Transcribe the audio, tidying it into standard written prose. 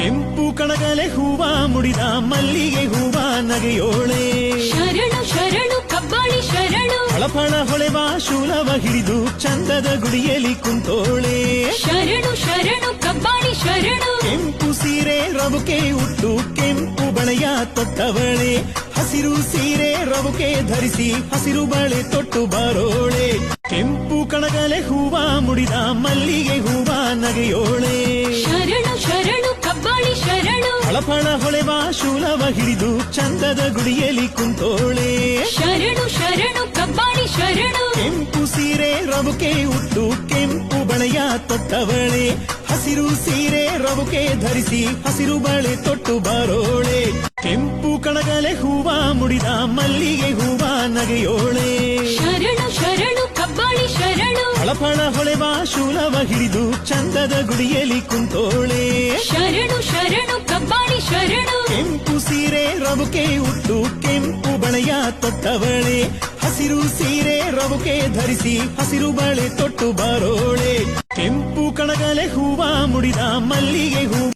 ಕೆಂಪು ಕಣಗಲೆ ಹೂವ ಮುಡಿದ ಮಲ್ಲಿಗೆ ಹೂವ ನಗೆಯೋಳೆ ಶರಣು ಶರಣು ಕಬ್ಬಾಳಿ ಶರಣು ಫಳಫಳ ಹೊಳೆವ ಶೂಲವ ಹಿಡಿದು ಚಂದದ ಗುಡಿಯಲ್ಲಿ ಕುಂತೋಳೆ ಶರಣು ಶರಣು ಕಬ್ಬಾಳಿ ಶರಣು ಕೆಂಪು ಸೀರೆ ರವುಕೆ ಉಟ್ಟು ಕೆಂಪು ಬಳೆಯ ತೊಟ್ಟವಳೆ ಹಸಿರು ಸೀರೆ ರವುಕೆ ಧರಿಸಿ ಹಸಿರು ಬಳೆ ತೊಟ್ಟು ಬಾರೋಳೆ ಕೆಂಪು ಕಣಗಲೆ ಹೂವ ಮುಡಿದ ಮಲ್ಲಿಗೆ ಹೂವ ನಗೆಯೋಳೆ ಶರಣು ಶರಣು ಕಬ್ಬಾಳಿ ಶರಣು ಫಳಫಳ ಹೊಳೆವ ಶೂಲವ ಹಿಡಿದು ಚಂದದ ಗುಡಿಯಲ್ಲಿ ಕುಂತೋಳೆ ಶರಣು ಶರಣು ಕಬ್ಬಾಳಿ ಶರಣು ಕೆಂಪು ಸೀರೆ ರವುಕೆ ಉಟ್ಟು ಕೆಂಪು ಬಳೆಯ ತೊಟ್ಟವಳೆ ಹಸಿರು ಸೀರೆ ರವುಕೆ ಧರಿಸಿ ಹಸಿರು ಬಳೆ ತೊಟ್ಟು ಬಾರೋಳೆ ಕೆಂಪು ಕಣಗಲೆ ಹೂವ ಮುಡಿದ ಮಲ್ಲಿಗೆ ಹೂವ ನಗೆಯೋಳೆ ಶರಣು ಶರಣು ಕಬ್ಬಾಳಿ ಶರಣು ಫಳಫಳ ಹೊಳೆವ ಶೂಲವ ಹಿಡಿದು ಚಂದದ ಗುಡಿಯಲ್ಲಿ ಕುಂತೋಳೆ ಶರಣು ಶರಣು ಕಬ್ಬಾಳಿ ಶರಣು ಕೆಂಪು ಸೀರೆ ರವುಕೆ ಉಟ್ಟು ಕೆಂಪು ಬಳೆಯ ತೊಟ್ಟವಳೆ ಹಸಿರು ಸೀರೆ ರವುಕೆ ಧರಿಸಿ ಹಸಿರು ಬಳೆ ತೊಟ್ಟು ಬಾರೋಳೆ ಕೆಂಪು ಕಣಗಲೆ ಹೂವ ಮುಡಿದ ಮಲ್ಲಿಗೆ ಹೂವ